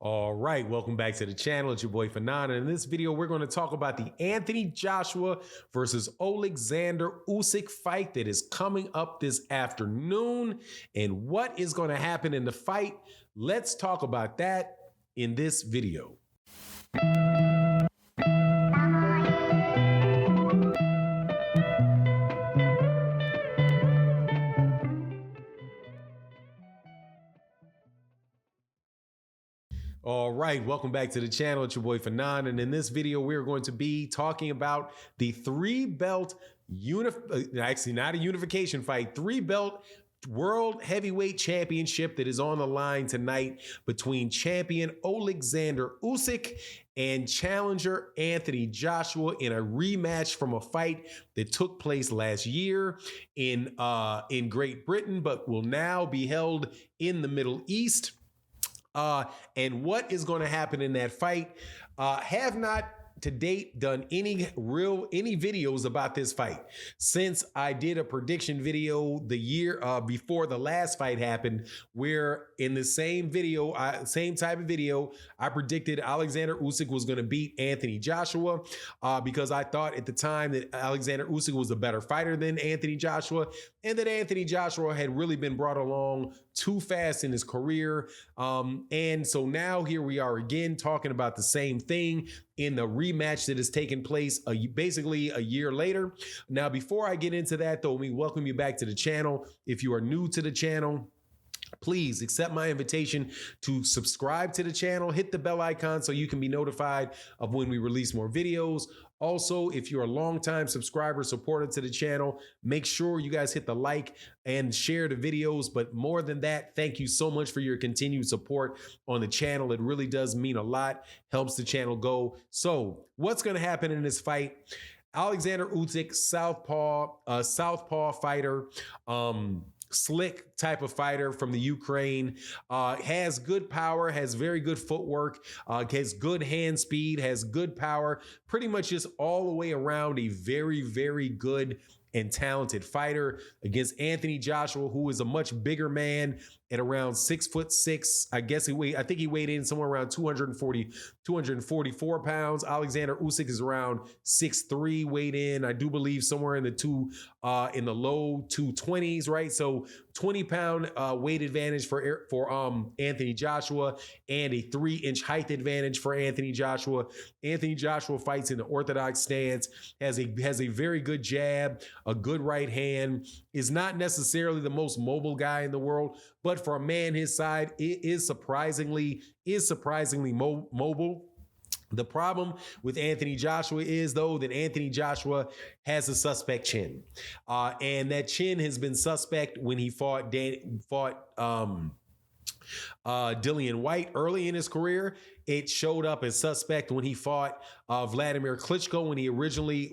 All right, welcome back to the channel. It's your boy Fanan. And in this video, we're going to talk about the Anthony Joshua versus Oleksandr Usyk fight that is coming up this afternoon. And what is going to happen in the fight? Let's talk about that in this video. All right, welcome back to the channel. It's your boy Fanan, and in this video, we're going to be talking about the three-belt, actually not a unification fight, three-belt World Heavyweight Championship that is on the line tonight between champion Oleksandr Usyk and challenger Anthony Joshua in a rematch from a fight that took place last year in Great Britain, but will now be held in the Middle East. And what is going to happen in that fight? Have not to date done any videos about this fight since I did a prediction video the year before the last fight happened, where in the same video, same type of video, I predicted Oleksandr Usyk was going to beat Anthony Joshua because I thought at the time that Oleksandr Usyk was a better fighter than Anthony Joshua, and that Anthony Joshua had really been brought along too fast in his career. And so now here we are again talking about the same thing in the rematch that has taken place basically a year later. Now, before I get into that, though, let me welcome you back to the channel. If you are new to the channel, please accept my invitation to subscribe to the channel, hit the bell icon so you can be notified of when we release more videos. Also, if you're a longtime subscriber, supporter to the channel, make sure you guys hit the like and share the videos. But more than that, thank you so much for your continued support on the channel. It really does mean a lot, helps the channel go. So what's going to happen in this fight? Oleksandr Usyk, southpaw fighter, slick type of fighter from the Ukraine, has good power, has very good footwork, has good hand speed, has good power, pretty much just all the way around a very, very good and talented fighter against Anthony Joshua, who is a much bigger man at around 6'6". I think he weighed in somewhere around 244 pounds. Oleksandr Usyk is around 6'3", weighed in, I do believe, somewhere in the low 220s, right? So 20-pound weight advantage for Anthony Joshua, and a 3-inch height advantage for Anthony Joshua. Anthony Joshua fights in the orthodox stance, has a very good jab, a good right hand, is not necessarily the most mobile guy in the world, but for a man his size, it is surprisingly mobile. The problem with Anthony Joshua is, though, that Anthony Joshua has a suspect chin. And that chin has been suspect when he fought Dillian White early in his career. It showed up as suspect when he fought Vladimir Klitschko, when he originally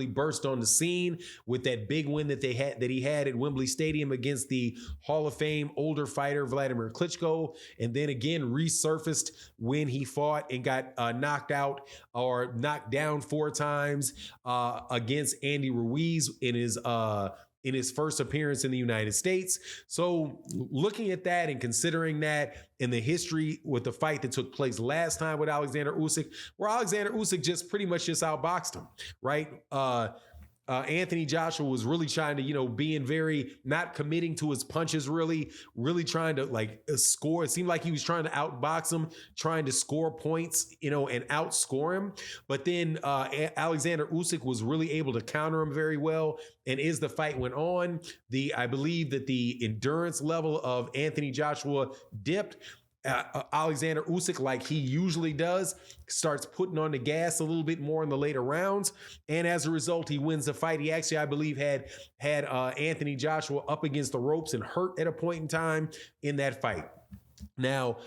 burst on the scene with that big win that he had at Wembley Stadium against the Hall of Fame older fighter Vladimir Klitschko, and then again resurfaced when he fought and got knocked down 4 times against Andy Ruiz in his first appearance in the United States. So looking at that and considering that in the history with the fight that took place last time with Oleksandr Usyk, where Oleksandr Usyk just pretty much just outboxed him, right? Anthony Joshua was really trying to, being very not committing to his punches, really trying to score. It seemed like he was trying to outbox him, trying to score points, and outscore him. But then Oleksandr Usyk was really able to counter him very well. And as the fight went on, I believe that the endurance level of Anthony Joshua dipped. Oleksandr Usyk, like he usually does, starts putting on the gas a little bit more in the later rounds, and as a result, he wins the fight. He actually, I believe, had Anthony Joshua up against the ropes and hurt at a point in time in that fight. Now,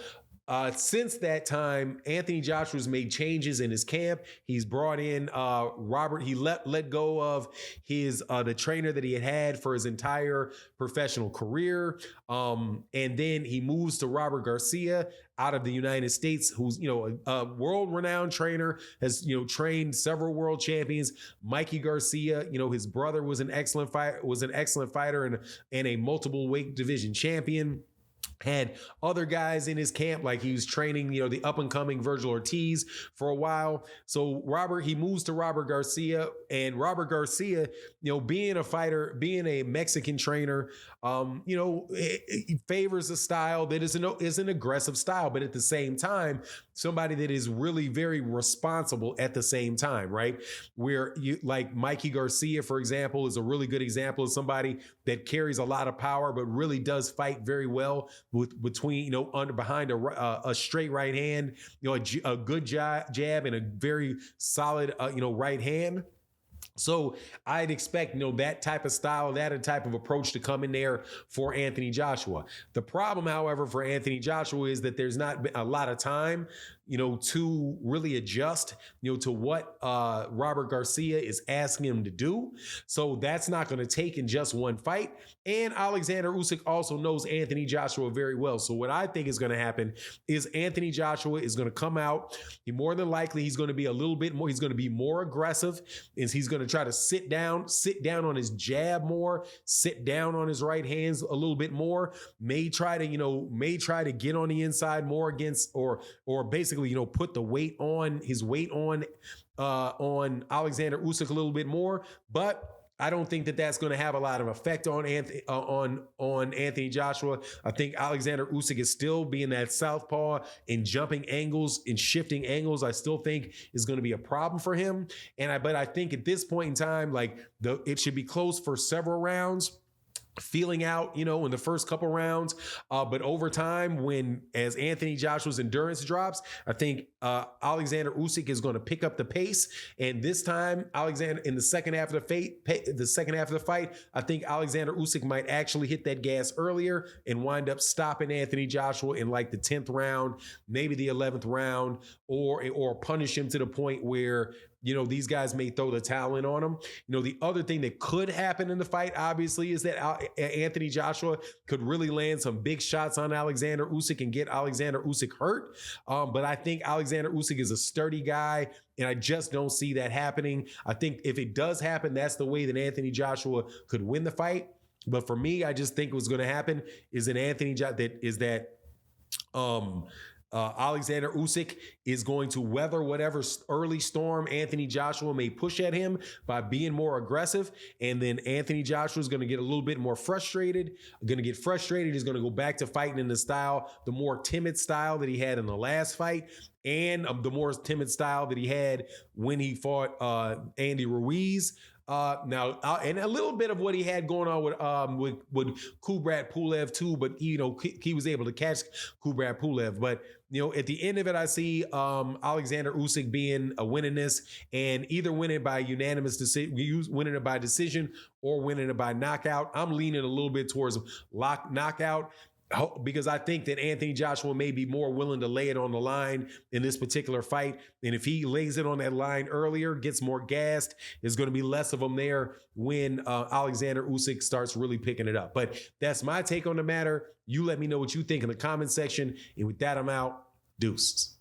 since that time, Anthony Joshua's made changes in his camp. He's brought in Robert. He let go of the trainer that he had for his entire professional career. And then he moves to Robert Garcia out of the United States, who's, a world-renowned trainer, has, trained several world champions. Mikey Garcia, his brother was an excellent fighter and a multiple weight division champion. had other guys in his camp, like he was training, the up and coming Virgil Ortiz for a while. So he moves to Robert Garcia, and Robert Garcia, being a fighter, being a Mexican trainer, he favors a style that is an aggressive style, but at the same time, somebody that is really very responsible at the same time, right? Where like Mikey Garcia, for example, is a really good example of somebody that carries a lot of power, but really does fight very well between, behind a straight right hand, a good jab and a very solid, right hand. So I'd expect, that type of style, that type of approach to come in there for Anthony Joshua. The problem, however, for Anthony Joshua is that there's not been a lot of time, to really adjust, to what Robert Garcia is asking him to do. So that's not going to take in just one fight. And Oleksandr Usyk also knows Anthony Joshua very well. So what I think is going to happen is Anthony Joshua is going to come out. More than likely, he's going to be a little bit more, he's going to be more aggressive, and he's going to try to sit down on his jab more, sit down on his right hands a little bit more, may try to get on the inside more against, or basically, put the weight on Oleksandr Usyk a little bit more. But I don't think that that's going to have a lot of effect on Anthony Joshua. I think Oleksandr Usyk is still being that southpaw and jumping angles and shifting angles. I still think is going to be a problem for him. But I think at this point in time, it should be close for several rounds, feeling out, in the first couple rounds. But over time, as Anthony Joshua's endurance drops, I think Oleksandr Usyk is going to pick up the pace. And this time, Alexander, in the second half of the fight, I think Oleksandr Usyk might actually hit that gas earlier and wind up stopping Anthony Joshua in like the 10th round, maybe the 11th round, or punish him to the point where these guys may throw the towel in on him. The other thing that could happen in the fight, obviously, is that Anthony Joshua could really land some big shots on Oleksandr Usyk and get Oleksandr Usyk hurt. But I think Oleksandr Usyk is a sturdy guy, and I just don't see that happening. I think if it does happen, that's the way that Anthony Joshua could win the fight. But for me, I just think what's going to happen is Oleksandr Usyk is going to weather whatever early storm Anthony Joshua may push at him by being more aggressive. And then Anthony Joshua is going to get a little bit more frustrated. He's going to go back to fighting in the more timid style that he had in the last fight, and the more timid style that he had when he fought Andy Ruiz. And a little bit of what he had going on with Kubrat Pulev too, but he was able to catch Kubrat Pulev. But at the end of it, I see Oleksandr Usyk being a winning this, and either winning by unanimous decision, winning it by decision, or winning it by knockout. I'm leaning a little bit towards knockout, because I think that Anthony Joshua may be more willing to lay it on the line in this particular fight. And if he lays it on that line earlier, gets more gassed, there's going to be less of them there when Oleksandr Usyk starts really picking it up. But that's my take on the matter. You let me know what you think in the comment section. And with that, I'm out. Deuces.